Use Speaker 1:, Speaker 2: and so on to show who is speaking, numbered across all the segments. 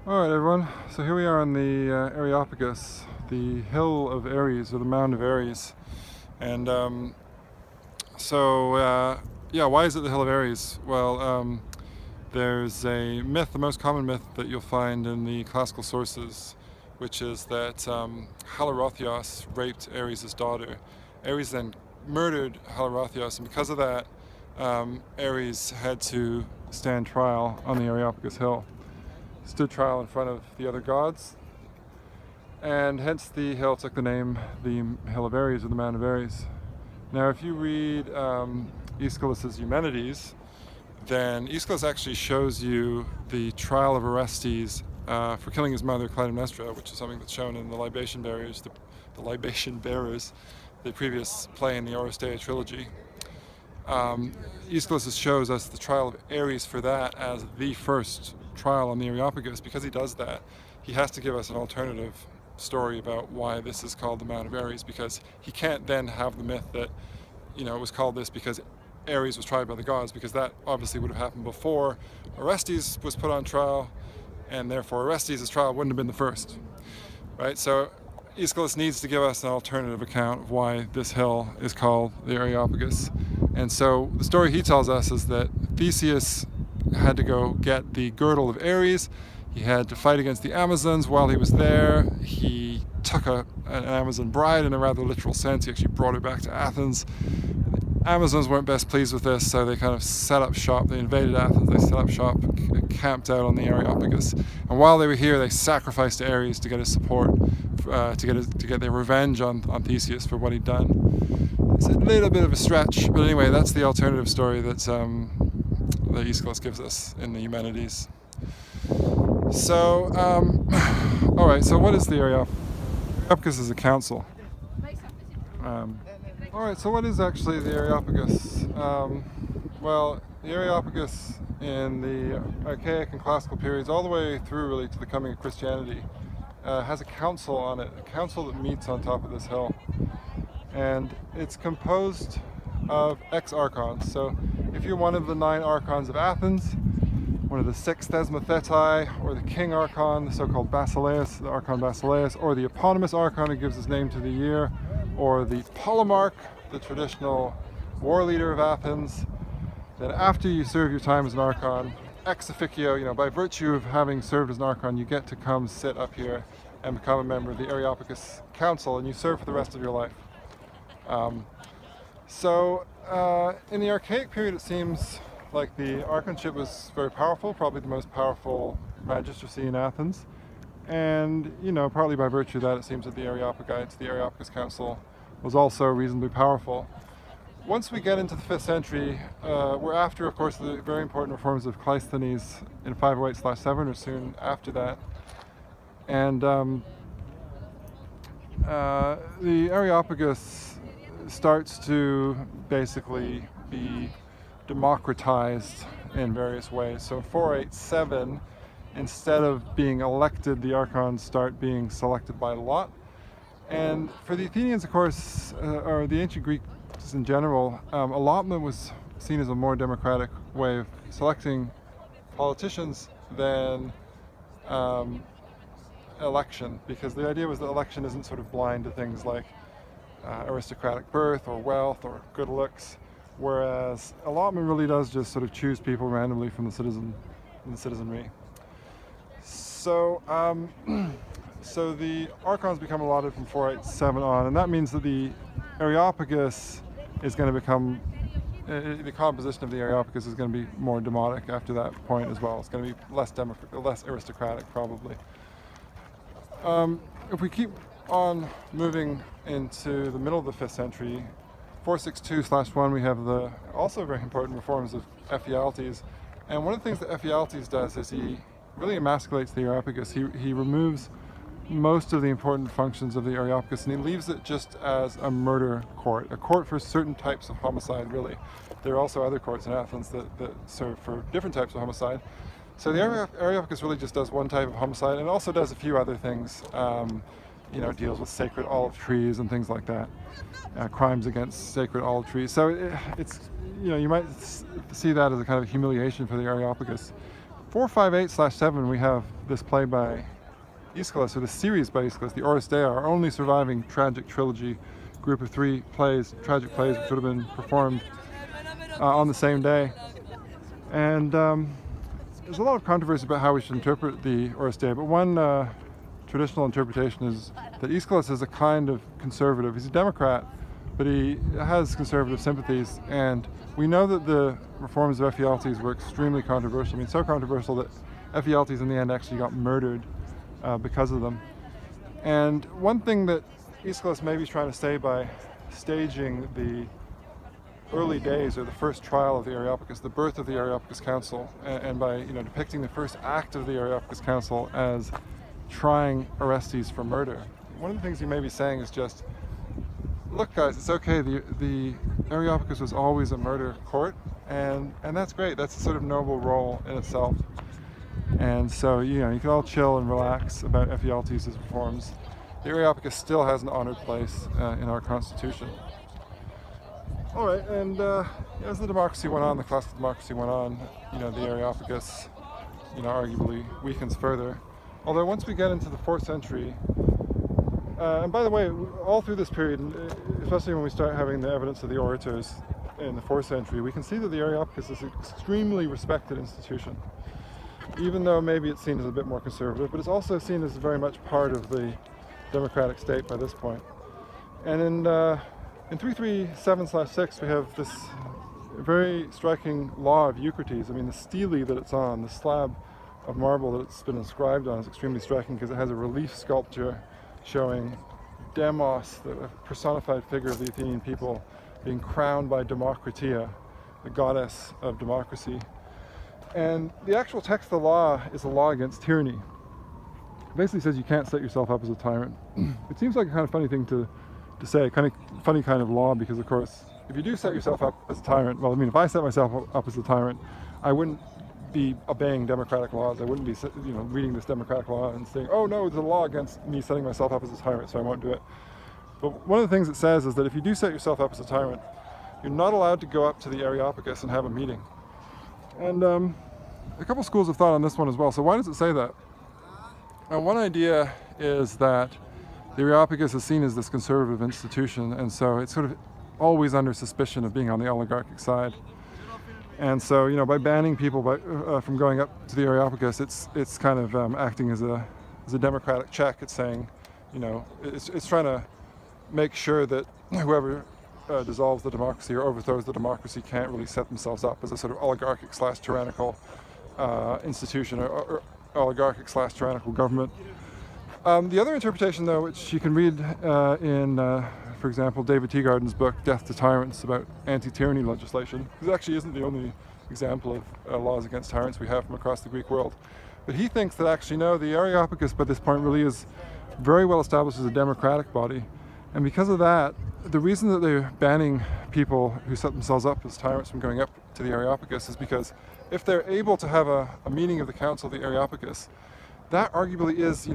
Speaker 1: Alright everyone, so here we are on the Areopagus, the hill of Ares, or the mound of Ares. And yeah, why is it the hill of Ares? Well, there's a myth, the most common myth that you'll find in the classical sources, which is that Areopagus raped Ares' daughter. Ares then murdered Areopagus, and because of that, Ares had to stand trial on the Areopagus hill. Stood trial in front of the other gods, and hence the hill took the name the Hill of Ares, or the Mound of Ares. Now if you read Aeschylus' Eumenides, then Aeschylus actually shows you the trial of Orestes for killing his mother Clytemnestra, which is something that's shown in the Libation Bearers, the Libation Bearers, the previous play in the Oresteia trilogy. Aeschylus shows us the trial of Ares for that as the first trial on the Areopagus. Because he does that, he has to give us an alternative story about why this is called the Mount of Ares, because he can't then have the myth that, it was called this because Ares was tried by the gods, because that obviously would have happened before Orestes was put on trial, and therefore Orestes' trial wouldn't have been the first, right? So Aeschylus needs to give us an alternative account of why this hill is called the Areopagus. And so the story he tells us is that Theseus had to go get the girdle of Ares. He had to fight against the Amazons. While he was there, he took an Amazon bride in a rather literal sense. He actually brought her back to Athens. The Amazons weren't best pleased with this, so they kind of set up shop. They invaded Athens, they set up shop, camped out on the Areopagus. And while they were here, they sacrificed to Ares to get his support, to get their revenge on Theseus for what he'd done. It's a little bit of a stretch, but anyway, that's the alternative story that Aeschylus gives us in the Eumenides. So, alright, so what is the Areopagus? Areopagus is a council. Alright, so what is actually the Areopagus? Well, the Areopagus in the archaic and classical periods, all the way through really to the coming of Christianity, has a council on it, a council that meets on top of this hill. And it's composed of ex-archons. So if you're one of the 9 archons of Athens, one of the 6 thesmotheti, or the king archon, the so-called Basileus, the archon Basileus, or the eponymous archon who gives his name to the year, or the polemarch, the traditional war leader of Athens, then after you serve your time as an archon, ex officio, by virtue of having served as an archon, you get to come sit up here and become a member of the Areopagus Council, and you serve for the rest of your life. In the archaic period, it seems like the archonship was very powerful, probably the most powerful magistracy in Athens. And, partly by virtue of that, it seems that the Areopagites, the Areopagus Council, was also reasonably powerful. Once we get into the 5th century, we're after, of course, the very important reforms of Cleisthenes in 508/7, or soon after that. And the Areopagus starts to basically be democratized in various ways. So in 487, instead of being elected, the archons start being selected by lot. And for the Athenians, of course, or the ancient Greeks in general, allotment was seen as a more democratic way of selecting politicians than election, because the idea was that election isn't sort of blind to things like aristocratic birth or wealth or good looks, whereas allotment really does just sort of choose people randomly from the citizenry. So, so the archons become allotted from 487 on, and that means that the Areopagus is going to become, the composition of the Areopagus is going to be more demotic after that point as well. It's going to be less aristocratic, probably. If we keep on moving into the middle of the 5th century, 462/1, we have the also very important reforms of Ephialtes. And one of the things that Ephialtes does is he really emasculates the Areopagus. He removes most of the important functions of the Areopagus, and he leaves it just as a murder court, a court for certain types of homicide, really. There are also other courts in Athens that serve for different types of homicide. So the Areopagus really just does one type of homicide, and also does a few other things. Deals with sacred olive trees and things like that, crimes against sacred olive trees. So it's, you might see that as a kind of humiliation for the Areopagus. 458/7 we have this play by Aeschylus, or the series by Aeschylus, the Oresteia, our only surviving tragic trilogy, group of 3 plays, tragic plays, which would have been performed on the same day. And there's a lot of controversy about how we should interpret the Oresteia, but one traditional interpretation is that Aeschylus is a kind of conservative. He's a Democrat, but he has conservative sympathies, and we know that the reforms of Ephialtes were extremely controversial. I mean, so controversial that Ephialtes in the end actually got murdered because of them. And one thing that Aeschylus may be trying to say by staging the early days, or the first trial of the Areopagus, the birth of the Areopagus Council, and by depicting the first act of the Areopagus Council as trying Orestes for murder. One of the things he may be saying is just, look guys, it's okay, the Areopagus was always a murder court, and that's great, that's a sort of noble role in itself. And so you can all chill and relax about Ephialtes' reforms. The Areopagus still has an honored place in our constitution. All right, and as the democracy went on, the classical democracy went on, the Areopagus, arguably weakens further. Although once we get into the 4th century, and by the way, all through this period, especially when we start having the evidence of the orators in the 4th century, we can see that the Areopagus is an extremely respected institution. Even though maybe it's seen as a bit more conservative, but it's also seen as very much part of the democratic state by this point. And in 337/6, we have this very striking law of Eucrates. I mean, the stele that it's on, the slab of marble that it's been inscribed on, is extremely striking because it has a relief sculpture showing Demos, the personified figure of the Athenian people, being crowned by Democratia, the goddess of democracy. And the actual text of the law is a law against tyranny. It basically says you can't set yourself up as a tyrant. It seems like a kind of funny thing to say, kind of funny kind of law, because of course, if you do set yourself up as a tyrant, well, I mean, if I set myself up as a tyrant, I wouldn't be obeying democratic laws. I wouldn't be, reading this democratic law and saying, oh no, there's a law against me setting myself up as a tyrant, so I won't do it. But one of the things it says is that if you do set yourself up as a tyrant, you're not allowed to go up to the Areopagus and have a meeting. And a couple schools of thought on this one as well. So why does it say that? Now, one idea is that the Areopagus is seen as this conservative institution, and so it's sort of always under suspicion of being on the oligarchic side. And so, by banning people from going up to the Areopagus, it's kind of acting as a democratic check. It's saying, it's trying to make sure that whoever dissolves the democracy or overthrows the democracy can't really set themselves up as a sort of oligarchic/tyrannical institution or oligarchic/tyrannical government. The other interpretation, though, which you can read in, for example, David Teagarden's book, Death to Tyrants, about anti-tyranny legislation. This actually isn't the only example of laws against tyrants we have from across the Greek world. But he thinks that actually, no, the Areopagus by this point really is very well established as a democratic body. And because of that, the reason that they're banning people who set themselves up as tyrants from going up to the Areopagus is because if they're able to have a meeting of the Council of the Areopagus, that arguably is,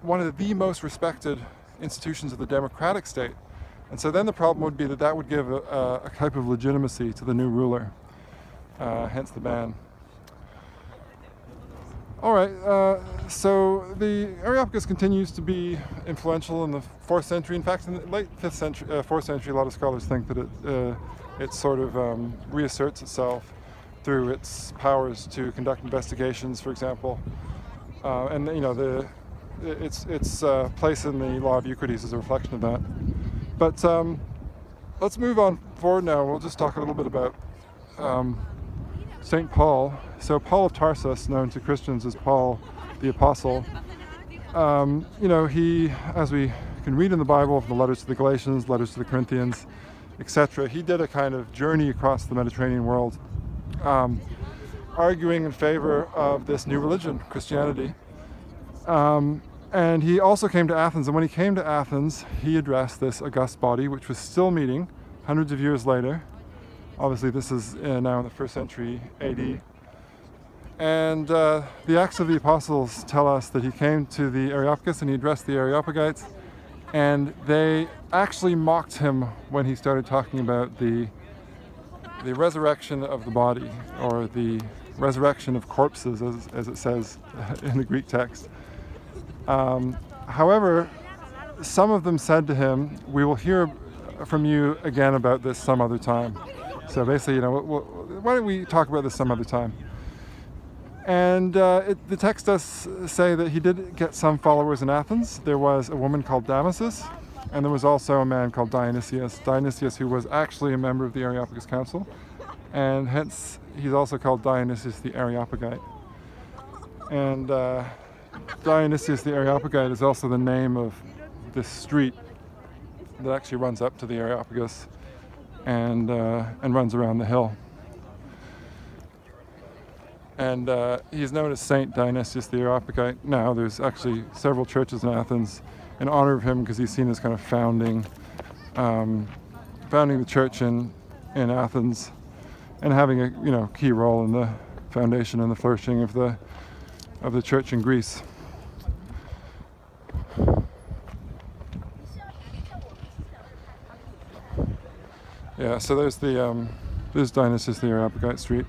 Speaker 1: one of the most respected institutions of the democratic state. And so then the problem would be that would give a type of legitimacy to the new ruler, hence the ban. All right, so the Areopagus continues to be influential in the 4th century. In fact, in the late 5th century, 4th century, a lot of scholars think that it sort of reasserts itself through its powers to conduct investigations, for example. And its place in the law of Eucrates is a reflection of that. But let's move on forward now. We'll just talk a little bit about St. Paul. So Paul of Tarsus, known to Christians as Paul the Apostle, he, as we can read in the Bible, the letters to the Galatians, letters to the Corinthians, etc., he did a kind of journey across the Mediterranean world, arguing in favor of this new religion, Christianity. And he also came to Athens, and when he came to Athens, he addressed this august body, which was still meeting hundreds of years later. Obviously, this is now in the 1st century AD. And the Acts of the Apostles tell us that he came to the Areopagus and he addressed the Areopagites, and they actually mocked him when he started talking about the resurrection of the body, or the resurrection of corpses, as it says in the Greek text. However, some of them said to him, "We will hear from you again about this some other time." So basically, why don't we talk about this some other time? And the text does say that he did get some followers in Athens. There was a woman called Damasus, and there was also a man called Dionysius. Dionysius, who was actually a member of the Areopagus Council, and hence he's also called Dionysius the Areopagite. And Dionysius the Areopagite is also the name of this street that actually runs up to the Areopagus and runs around the hill. And he's known as Saint Dionysius the Areopagite. Now there's actually several churches in Athens in honor of him, because he's seen as kind of founding the church in Athens, and having a key role in the foundation and the flourishing of the church in Greece. Yeah, so there's Dionysius the Areopagite street.